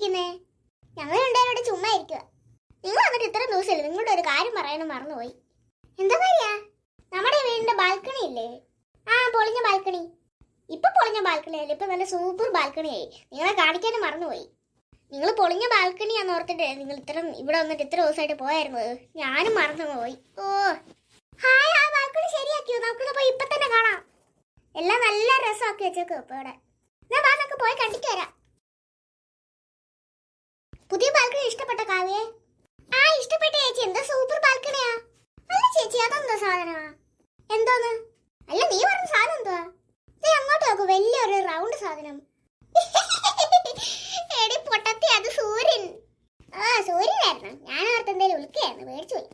ഇരിക്കുന്നേ? ഞങ്ങൾ രണ്ടുപേരും ഇവിടെ ചുമ്മാ ഇരിക്കുക. നിങ്ങൾ വന്നിട്ട് ഇത്ര ദിവസമല്ലേ, നിങ്ങളുടെ ഒരു കാര്യം പറയാനും മറന്നുപോയി. എന്താ കാര്യ? നമ്മുടെ വീടിന്റെ ബാൽക്കണി ഇല്ലേ? ആ, പൊളിഞ്ഞ ബാൽക്കണി. ഇപ്പൊ പൊളിഞ്ഞ ബാൽക്കണി അല്ലേ, ഇപ്പൊ നല്ല സൂപ്പർ ബാൽക്കണിയായി. നിങ്ങളെ കാണിക്കാനും മറന്നുപോയി. നിങ്ങൾ പൊളിഞ്ഞ ബാൽക്കണിയാന്ന് ഓർത്തിട്ട് നിങ്ങൾ ഇവിടെ വന്നിട്ട് ഇത്ര ദിവസമായിട്ട് പോയായിരുന്നത്. ഞാനും മറന്നുപോയി. ഓ ഹായ്, ആ ബാൽക്കണി ശരിയാക്കിയോ? നമുക്കൊന്ന് പോയി ഇപ്പൊ തന്നെ കാണാം. എല്ലാം നല്ല രസമാക്കി വെച്ചേക്കോ ഇപ്പൊ ഇവിടെ. നമുക്ക് പോയി കണ്ടിട്ട് വരാം. പുതിയ ബാൽക്കണി ഇഷ്ടപ്പെട്ട കാവ്യേ? ആ, ഇഷ്ടപ്പെട്ട ചേച്ചി. എന്താ സൂപ്പർ ബാൽക്കണിയാ. അല്ല ചേച്ചി, അതെന്താ സാധനമാ? എന്തോന്ന്? അല്ല, നീ പറഞ്ഞ സാധനം എന്തുവാ? അങ്ങോട്ട് നോക്കൂ, വലിയൊരു റൗണ്ട് സാധനം. എടി പൊട്ടത്തി, അത് സൂര്യൻ. ആ, സൂര്യനായിരുന്നു. ഞാൻ ഓർത്ത് എന്തേലും ഉൾക്കയായിരുന്നു, മേടിച്ചു പോയി.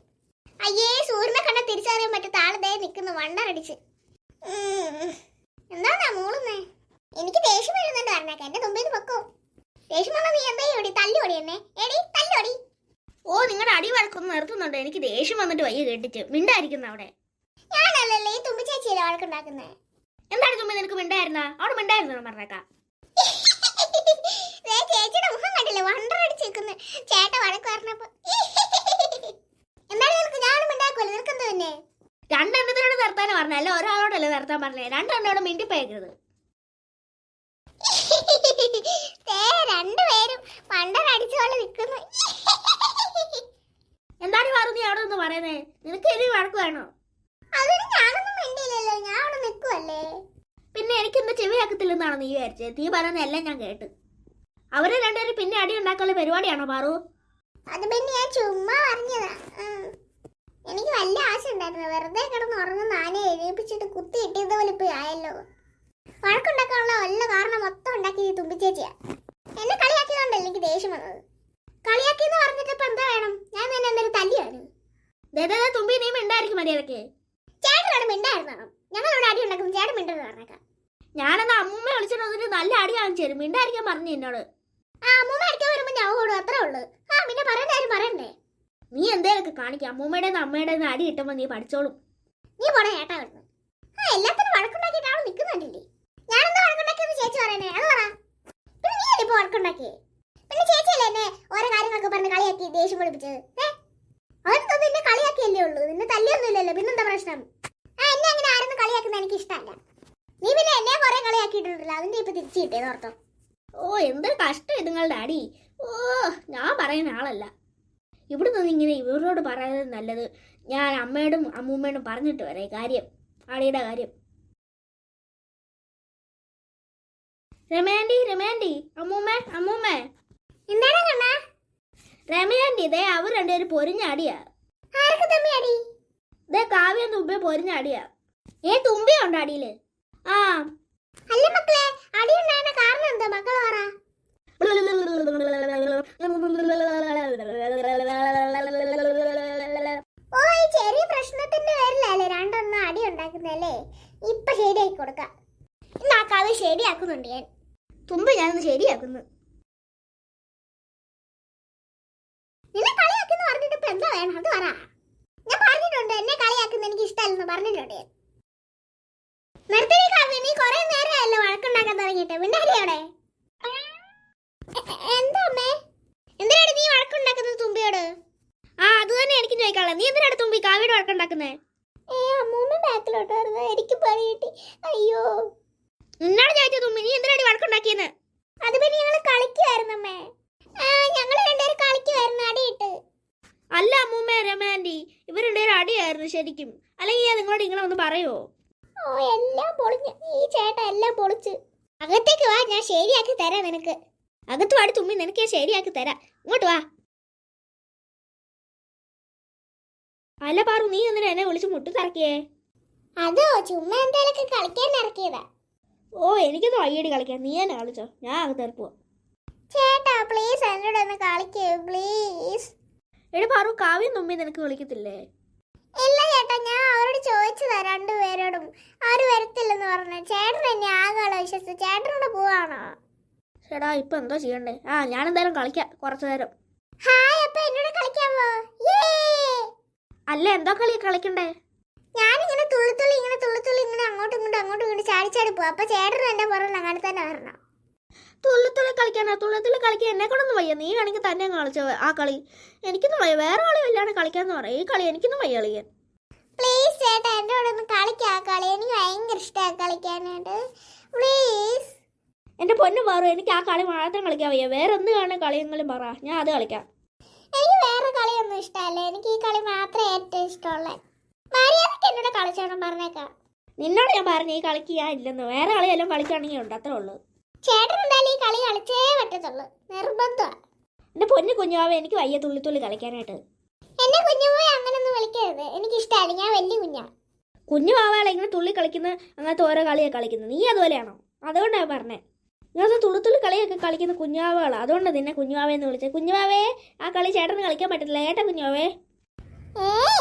അയ്യേ, സൂര്യനെ കണ്ട തിരിച്ചറിയാൻ പറ്റാത്ത ആളതേ നിൽക്കുന്നു വണ്ടറടിച്ച്. എന്താന്നാ മൂളുന്നേ? എനിക്ക് ദേഷ്യം വരുന്നുണ്ട് പറഞ്ഞേക്ക. എന്റെ തുമ്പിന്ന് പൊക്കോ. ദേഷ്യം വന്നാ നീ എന്താ ഓടി? തല്ലോടി എന്നെ. എടി തല്ലോടി. ഓ, നിങ്ങളുടെ അടി വഴക്കൊന്നും നിർത്തുന്നുണ്ട്. എനിക്ക് ദേഷ്യം വന്നിട്ട് വയ്യ കേട്ടിട്ട്. മിണ്ടായിരിക്കുന്ന അവിടെ. ഞാനല്ലല്ലേ ഈ തുമ്പി ചേച്ചിയല്ലേ വഴക്കുണ്ടാക്കുന്നേ. എന്താണ് തുമ്പി, നിനക്ക് മിണ്ടായിരുന്ന? അവിടെ മിണ്ടായിരുന്നു പറഞ്ഞേക്കാം. ചേച്ചിയുടെ മുഖം കണ്ടില്ലേ, വണ്ടറടിച്ചേക്കുന്നു. ചേട്ട വഴക്ക് പറഞ്ഞപ്പോ. എന്തായാലും നിനക്ക് ഞാനും മിണ്ടാക്കുമല്ലോ. നിനക്കെന്ത് പിന്നെ? രണ്ടെണ്ണത്തിനോട് നിർത്താൻ പറഞ്ഞല്ലേ, ഒരാളോടല്ലേ നിർത്താൻ പറഞ്ഞേ. രണ്ടെണ്ണോട് മിണ്ടിപ്പോയത്. രണ്ടുപേരും വണ്ടറടിച്ചോളെ നിൽക്കുന്നു. എന്താണ് പാറു നീ അവിടെ നിന്ന് പറയുന്നേ? നിനക്ക് ഇനി വഴക്ക് വേണോ? അതിന് ഞാനൊന്നും മിണ്ടിയില്ലല്ലോ, ഞാൻ അവിടെ നിൽക്കുവല്ലേ. പിന്നെ എനിക്ക് എന്താ ചെവിയാക്കത്തില്ലെന്നാണോ നീ വിചാരിച്ചത്? നീ പറയുന്ന എല്ലാം ഞാൻ കേട്ട്. അവരെ രണ്ടുപേരും പിന്നെ അടി ഉണ്ടാക്കാനുള്ള പരിപാടിയാണോ പാറു? അത് പിന്നെ ഞാൻ ചുമ്മാ പറഞ്ഞതാ. എനിക്ക് വല്ല ആശ ഉണ്ടായിരുന്നു. വെറുതെ കിടന്ന് ഉറങ്ങുന്ന ആനയെ എഴുതിപ്പിച്ചിട്ട് കുത്തി ഇട്ടിയതുപോലെ ഇപ്പൊ ആയല്ലോ. വഴക്കുണ്ടാക്കാനുള്ള വല്ല കാരണം മൊത്തം ഉണ്ടാക്കി ഈ തുമ്പിച്ചേച്ചിയാ. എന്നെ കളിയാക്കിയതുകൊണ്ടല്ലേ എനിക്ക് ദേഷ്യം വന്നത്. കളിയാക്കിന്ന് പറഞ്ഞിട്ട് ഇപ്പൊ എന്താ വേണം? ഞാൻ തന്നെ എന്തൊരു തല്ലിയാണ്. തുമ്പി നീ മിണ്ടായിരിക്കും മര്യാദക്ക്. ചേട്ടനോട് മിണ്ടായിരുന്നു. ഞങ്ങളോട് അടി ഉണ്ടാക്കുന്നു, ചേട്ടൻ മിണ്ടെന്ന് പറഞ്ഞേക്കാം. ഞാനെന്നാ അമ്മൂമ്മ വിളിച്ചിട്ട് വന്നിട്ട് നല്ല അടി കാണിച്ചു തരും. മിണ്ടായിരിക്കാൻ പറഞ്ഞു എന്നോട്. ആ, അമ്മൂമ്മ അടിക്കാൻ വരുമ്പോ ഞാൻ ഓടും, അത്രേ ഉള്ളു. ആ, പിന്നെ പറയണ്ട കാര്യം പറയണ്ടേ? നീ എന്തേലൊക്കെ കാണിക്കാം. അമ്മൂമ്മയുടെ അമ്മയുടെ അടി കിട്ടുമ്പോ നീ പഠിച്ചോളും. നീ പോണേ ചേട്ടാ വരുന്നു. ആ, എല്ലാത്തിനും വഴക്കുണ്ടാക്കിയിട്ടാണ് നിൽക്കുന്നുണ്ടല്ലേ. ഞാനെന്താ വഴക്കുണ്ടാക്കിയെന്ന് ചേച്ചി പറയണേ, അത് പറ. പിന്നെ നീ ഇപ്പൊ വഴക്കുണ്ടാക്കിയേ? പിന്നെ ചേച്ചിയല്ലേ എന്നെ ഓരോ കാര്യങ്ങളൊക്കെ പറഞ്ഞ് കളിയാക്കി ദേഷ്യം പഠിപ്പിച്ചത്. അവർക്ക് നിന്നെ കളിയാക്കിയല്ലേ ഉള്ളൂ, നിന്നെ തല്ലിയൊന്നുമില്ലല്ലോ. പിന്നെന്താ പ്രശ്നം? ആ, എന്നെ അങ്ങനെ ആരെന്ന് കളിയാക്കുന്ന എനിക്ക് ഇഷ്ടമല്ല. നീ പിന്നെ എന്നെ കുറെ കളിയാക്കിയിട്ടുണ്ടല്ലോ, അതിന്റെ ഇപ്പൊ തിരിച്ചു കിട്ടിയത് ഓർത്തോ. ഓ, എന്തൊരു കഷ്ടം ഇതുങ്ങളുടെ അടി. ഓ, ഞാൻ പറയുന്ന ആളല്ല. ഇവിടെ നിന്ന് ഇങ്ങനെ ഇവരോട് പറയുന്നത് നല്ലത്. ഞാൻ അമ്മയോടും അമ്മൂമ്മയോടും പറഞ്ഞിട്ട് വരാം ഈ കാര്യം, അടിയുടെ കാര്യം. രമയാൻറ്റി, രമയാൻറ്റി, അമ്മൂമ്മ, അമ്മൂമ്മ. എന്താണ് കണ്ണാ? രമയാൻറ്റി, ഇതേ അവർ രണ്ടുപേരും പൊരിഞ്ഞ അടിയാ. ആർക്ക് തമ്മി അടി? ഇതേ കാവ്യ തുമ്പി പൊരിഞ്ഞ അടിയാ. തുമ്പിയുണ്ടോ അടിയില്? ആ. അല്ല മക്കളെ, അടി ഉണ്ടായ കാരണം എന്താ? മക്കൾ പറ. ഓ, ഈ ചെറിയ പ്രശ്നത്തിന്റെ പേരിലല്ലേ രണ്ടൊന്നും അടി ഉണ്ടാക്കുന്നല്ലേ. ഇപ്പൊ ശരിയാക്കി കൊടുക്കാം. ഇന്ന് ആ കാവ്യ ശരിയാക്കുന്നുണ്ട് ഞാൻ. തുമ്പി ഞാനൊന്ന് ശരിയാക്കുന്നു. നിന്നെ കളിയാക്കുന്നു പറഞ്ഞിട്ട് ഇപ്പൊ എന്താ വേണം? അത് പറ. ഞാൻ പറഞ്ഞിട്ടുണ്ട് എന്നെ കളിയാക്കുന്ന എനിക്ക് ഇഷ്ടമല്ലെന്ന് പറഞ്ഞിട്ടുണ്ട് ഞാൻ. നിർത്തണി കാവ്യ, നീ കുറെ നേരമല്ലോ വഴക്കുണ്ടാക്കാൻ തുടങ്ങിയിട്ട്. മിണ്ടാരിയോടെ? എന്താ അമ്മേ? എന്തിനാണ് നീ വഴക്കുണ്ടാക്കുന്നത് തുമ്പിയോട്? ആ, അത് തന്നെ എനിക്ക് ചോദിക്കാനുള്ള. നീ എന്തിനാണ് തുമ്പി കാവ്യയുടെ വഴക്കുണ്ടാക്കുന്നേ? അമ്മൂമ്മ ബാക്കിലോട്ട് വരുന്നത് എനിക്ക് പണി കിട്ടി. അയ്യോ, നിന്നോട് ചോദിച്ച തുമ്പി, നീ എന്തിനാണ് വഴക്കുണ്ടാക്കിയെന്ന്? അത് പിന്നെ ഞങ്ങള് കളിക്കുവായിരുന്നു അമ്മേ. ഞങ്ങള് രണ്ടുപേരും കളിക്കുവായിരുന്നു അടിയിട്ട്. അല്ല അമ്മൂമ്മ, രമാൻറ്റി, ഇവർ രണ്ടുപേരും അടിയായിരുന്നു ശരിക്കും. അല്ലെങ്കിൽ ഞാൻ നിങ്ങളോട് ഇങ്ങനെ ഒന്ന് പറയുമോ? ഓ, എല്ലാം പൊളിഞ്ഞു. ഈ ചേട്ടൻ എല്ലാം പൊളിച്ച്. അകത്തേക്ക് വാ, ഞാൻ ശരിയാക്കി തരാം നിനക്ക്. അകത്ത് പാടി തുമ്പി, നിനക്ക് ഞാൻ ശരിയാക്കി തരാം. ഇങ്ങോട്ട് വാ. അല്ല പാറു, നീ എന്തിനാ എന്നെ വിളിച്ച് മുട്ടി തറക്കിയേ? അതോ ചുമ്മാ എന്തേലൊക്കെ കളിക്കാൻ ഇറക്കിയതാ. ഓ, എനിക്കൊന്നും വയ്യടി കളിക്കാൻ. നീ തന്നെ കളിച്ചോ, ഞാൻ അകത്ത് ഇറപ്പുവാ. ചേട്ടാ പ്ലീസ് എന്നോടൊന്ന് കളിക്കൂ പ്ലീസ്. എടി പാറു, കാവ്യം തുമ്പി നിനക്ക് വിളിക്കത്തില്ലേ? ഇല്ല ചേട്ടാ, ഞാൻ അവരോട് ചോദിച്ചതാ രണ്ടുപേരോടും. അവര് വരത്തില്ലെന്ന് പറഞ്ഞു. ചേട്ടൻ എന്നെ ആകാളെ വിശ്വസിച്ച് ചേട്ടനോട് പോവാണോ? ചേട്ടാ ഇപ്പൊ എന്താ ചെയ്യണ്ടേ? ആ, ഞാനെന്തായാലും കളിക്കാം കുറച്ചു നേരം. ഹായ്, അപ്പൊ എന്നോട് കളിക്കാമോ? അല്ല, എന്തോ കളി കളിക്കണ്ടേ? ഞാനിങ്ങനെ തുള്ളിത്തുള്ളി ഇങ്ങനെ അങ്ങോട്ടും ഇങ്ങോട്ടും ചാടി പോവാ. അപ്പൊ ചേട്ടൻ എന്റെ പുറം അങ്ങനെ തന്നെ വരണം. തുള്ളിത്തുള്ളി കളിക്കാനാ? തുള്ളത്തിൽ കളിക്കാൻ എന്നെ കൊണ്ടൊന്നും വയ്യ. നീ വേണമെങ്കിൽ തന്നെ കളിച്ചോ ആ കളി. എനിക്കൊന്നും വയ്യ. വേറെ കളി വല്ലാണ് കളിക്കാന്ന് പറയാം. ഈ കളി എനിക്കൊന്നും വയ്യ കളിക്കാൻ. പ്ലീസ് ചേട്ടാ എൻ്റെ കൂടെ ഒന്ന് കളിക്കാം ആ കളി. എനിക്ക് ഭയങ്കര ഇഷ്ടമാണ് കളിക്കാനായിട്ട്. പ്ലീസ്. എൻ്റെ പൊന്നു പാറു, എനിക്ക് ആ കളി മാത്രം കളിക്കാൻ വയ്യ. വേറെ എന്ത് കാണുന്ന കളിയെങ്കിലും പറ, ഞാൻ അത് കളിക്കാം. എനിക്ക് വേറെ കളിയൊന്നും ഇഷ്ടമല്ല. എനിക്ക് ഈ കളി മാത്രമേ ഏറ്റവും ഇഷ്ടമുള്ളൂ. മര്യാദക്ക് എന്നോട് കളിച്ചോണം പറഞ്ഞേക്കാം. നിന്നോട് ഞാൻ പറഞ്ഞു ഈ കളിക്ക് ഞാൻ ഇല്ലെന്ന്. വേറെ കളിയെല്ലാം കളിക്കുകയാണെങ്കിൽ ഉണ്ട്, അത്രേ ഉള്ളൂ. ചേട്ടൻ എന്തായാലും ഈ കളി കളിച്ചേ പറ്റത്തുള്ളൂ, നിർബന്ധമാണ്. എൻ്റെ പൊന്നു കുഞ്ഞാവേ, എനിക്ക് വയ്യ തുള്ളി കളിക്കാനായിട്ട്. എന്നെ കുഞ്ഞുപോയി അങ്ങനൊന്നും വിളിക്കരുത്, എനിക്ക് ഇഷ്ടമല്ല. ഞാൻ വലിയ കുഞ്ഞാ. കുഞ്ഞു പാവകളെ ഇങ്ങനെ തുള്ളി കളിക്കുന്ന അങ്ങനത്തെ ഓരോ കളിയൊക്കെ കളിക്കുന്നത്. നീ അതുപോലെയാണോ? അതുകൊണ്ടാണ് പറഞ്ഞേ. ഇങ്ങനത്തെ തുള്ളി കളിയൊക്കെ കളിക്കുന്ന കുഞ്ഞാവകളാണ്. അതുകൊണ്ട് നിന്നെ കുഞ്ഞുവാവേന്ന് വിളിച്ചത്. കുഞ്ഞുവാവേ, ആ കളി ചേട്ടന് കളിക്കാൻ പറ്റത്തില്ല ഏട്ടാ കുഞ്ഞുവാവേ.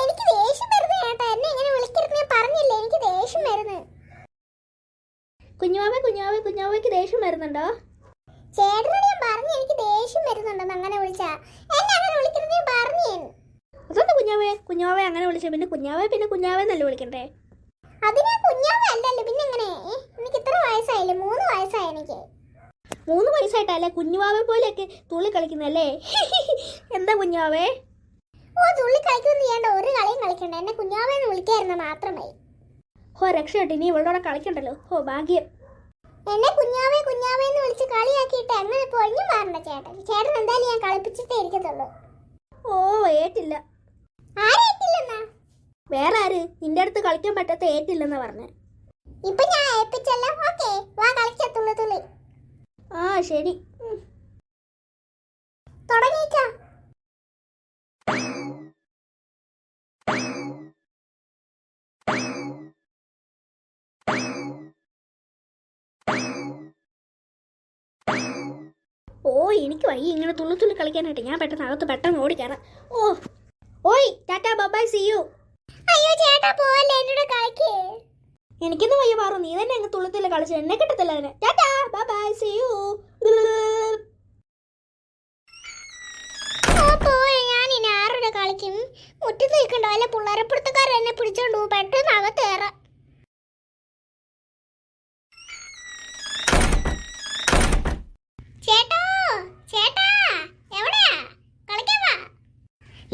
എനിക്ക് ദേഷ്യം വരുന്നു ചേട്ടാ. എന്നെ ഇങ്ങനെ വിളിക്കരുത് ഞാൻ പറഞ്ഞില്ലേ. എനിക്ക് ദേഷ്യം വരുന്നു. കുഞ്ഞുവാവയ്ക്ക് ദേഷ്യം വരുന്നുണ്ടോ? ചേട്ടനോട് ഞാൻ പറഞ്ഞു എനിക്ക് ദേഷ്യം വരുന്നുണ്ടെന്ന്. അങ്ങനെ വിളിച്ചാ എന്നെ അങ്ങനെ വിളിക്കരുത് ഞാൻ പറഞ്ഞു. അതൊന്നും കുഞ്ഞാവേ അങ്ങനെ വിളിച്ചത്. പിന്നെ കുഞ്ഞാവേ എന്നല്ലേ വിളിക്കണ്ടേ? അത് ഞാൻ കുഞ്ഞാവ അല്ലല്ലോ പിന്നെ എങ്ങനെ? എനിക്ക് ഇത്ര വയസ്സായില്ലേ? 3 വയസ്സായി എനിക്ക്. 3 വയസ്സായിട്ടല്ലേ കുഞ്ഞുവാവെ പോലെയൊക്കെ തുള്ളി കളിക്കുന്നല്ലേ? എന്താ കുഞ്ഞാവേ? ഓ തുള്ളി കളിക്കൊന്നും ചെയ്യേണ്ട, ഒരു കളിയും കളിക്കണ്ട. എന്നെ കുഞ്ഞാവേന്ന് വിളിക്കായിരുന്നു മാത്രമായി. രക്ഷപ്പെട്ട് ഇനി ഇവളോടെ കളിക്കണ്ടല്ലോ. ഭാഗ്യം. എന്നെ കുഞ്ഞാവേന്ന് വിളിച്ച് കളിയാക്കിയിട്ട് അങ്ങനെ പൊഴിഞ്ഞു മാറണ്ട ചേട്ടൻ. ചേട്ടൻ എന്തായാലും ഞാൻ കളിപ്പിച്ചിട്ടേ ഇരിക്കത്തുള്ളൂ. ഏറ്റില്ല. ആരേറ്റില്ലെന്നാ? വേറെ ആര്? നിന്റെ അടുത്ത് കളിക്കാൻ പറ്റാത്ത ഏറ്റില്ലെന്നാ പറഞ്ഞേ. ഇപ്പൊ ഞാൻ ഏൽപ്പിച്ചല്ലോ. ഓക്കേ വാ കളിക്കാം തുള്ളി. ശരി, തുടങ്ങിക്കോ. എനിക്ക് വയ്യ ഇങ്ങനെ തുള്ളി കളിക്കാനായിട്ട്. ഞാൻ പെട്ടെന്ന് ഓടിക്കയറാം. Tata bye see you. അയ്യോ ചേട്ടാ പോവല്ലേ, എന്നോട് കളിക്കേ. എനിക്കൊന്നും വയ്യ മാറും. നീ തന്നെ അങ്ങ് തുള്ളത്തിൽ കളിച്ചു. എന്നെ കിട്ടത്തില്ല അതിന്. Ta-ta bye see you. ഞാൻ ഇനി ആരുടെ കളിക്കും? മുറ്റത്ത് നിൽക്കണ്ട വല്ല പിള്ളേരെപ്പുറത്തുകാരൻ എന്നെ പിടിച്ചോണ്ട് പോകും. പെട്ടെന്ന് അകത്തേറാം. ചേട്ടാ എവിടെയാ? കളിക്കാൻ വാ.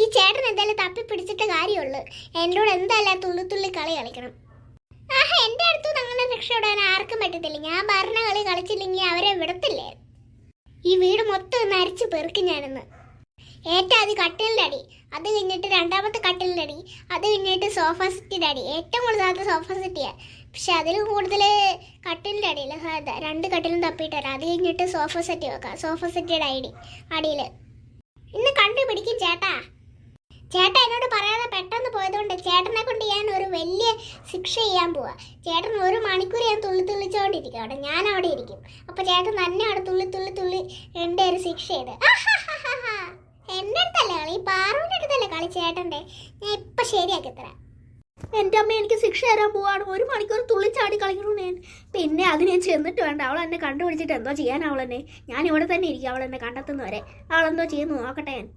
ഈ ചേട്ടൻ എന്തായാലും തപ്പി പിടിച്ചിട്ട് കാര്യമുള്ളൂ. എന്നോട് എന്തായാലും തുള്ളി കളി കളിക്കണം. എന്റെ അടുത്തുനിന്ന് അങ്ങനെ രക്ഷപ്പെടാൻ ആർക്കും പറ്റത്തില്ല. ഞാൻ പറഞ്ഞ കളി കളിച്ചില്ലെങ്കിൽ അവരെ വിടത്തില്ലേ. ഈ വീട് മൊത്തം നരിച്ചു പെറുക്കും ഞാനിന്ന്. ഏറ്റവും ആദ്യം കട്ടിലിൻ്റെ അടി, അത് കഴിഞ്ഞിട്ട് രണ്ടാമത്തെ കട്ടിലിൻ്റെ അടി, അത് കഴിഞ്ഞിട്ട് സോഫ സെറ്റിൻ്റെ അടി. ഏറ്റവും കൂടുതൽ സോഫ സെറ്റിയാണ്. പക്ഷെ അതിൽ കൂടുതൽ കട്ടിലിൻ്റെ അടിയില്ല. 2 കട്ടിലും തപ്പിയിട്ട് വരാം. അത് കഴിഞ്ഞിട്ട് സോഫ സെറ്റ് വെക്കാം. സോഫ സെറ്റിയുടെ അടിയിൽ ഇന്ന് കണ്ടുപിടിക്കും ചേട്ടാ. എന്നോട് പറയാതെ പെട്ടെന്ന് പോയതുകൊണ്ട് ചേട്ടനെ കൊണ്ട് ഞാൻ ഒരു വലിയ ശിക്ഷ ചെയ്യാൻ പോവാ. ചേട്ടൻ 1 മണിക്കൂർ ഞാൻ തുള്ളിച്ചോണ്ടിരിക്കും അവിടെ. ഞാൻ അവിടെ ഇരിക്കും. അപ്പൊ ചേട്ടൻ തന്നെ അവിടെ തുള്ളി എൻ്റെ ഒരു ശിക്ഷ ചെയ്ത്. എൻ്റെ അടുത്തല്ലേ കളി, പാറുവിൻ്റെ അടുത്തല്ലേ കളി ചേട്ടൻ്റെ. ഞാൻ ഇപ്പൊ ശരിയാക്കി തരാം. എൻ്റെ അമ്മ എനിക്ക് ശിക്ഷ തരാൻ പോവാണ്. 1 മണിക്കൂർ തുള്ളിച്ചാടി കളിക്കണു ഞാൻ. പിന്നെ അതിന് ഞാൻ ചെന്നിട്ട് വേണ്ട. അവൾ എന്നെ കണ്ടുപിടിച്ചിട്ട് എന്തോ ചെയ്യാൻ അവളെന്നെ. ഞാൻ ഇവിടെ തന്നെ ഇരിക്കും അവളെന്നെ കണ്ടെത്തുന്നവരെ. അവളെന്തോ ചെയ്യുന്നു നോക്കട്ടെ ഞാൻ.